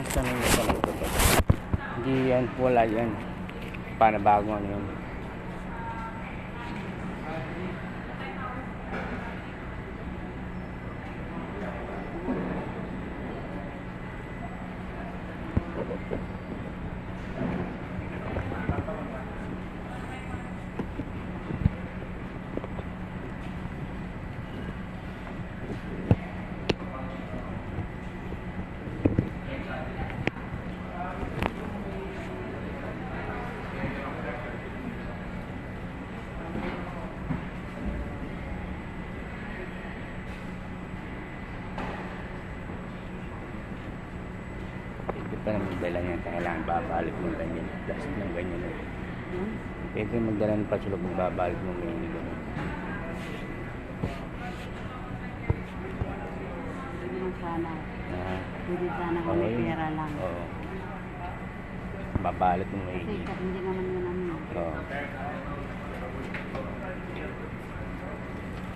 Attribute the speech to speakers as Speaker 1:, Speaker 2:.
Speaker 1: Tanong mo sa mga ito. Hindi yan, wala yan. Panabago ano yun. Pa na magdala niyan, kailangan babalik mo ganyan, plastic ng ganyan eh. Pwede magdala ng patsulog, babalik mo ganyan ganyan.
Speaker 2: Hindi sana. Hindi sana kung may pera lang.
Speaker 1: Oo. Babalik mo
Speaker 2: Kasi
Speaker 1: ganyan.
Speaker 2: hindi naman yun ano.
Speaker 1: Oo.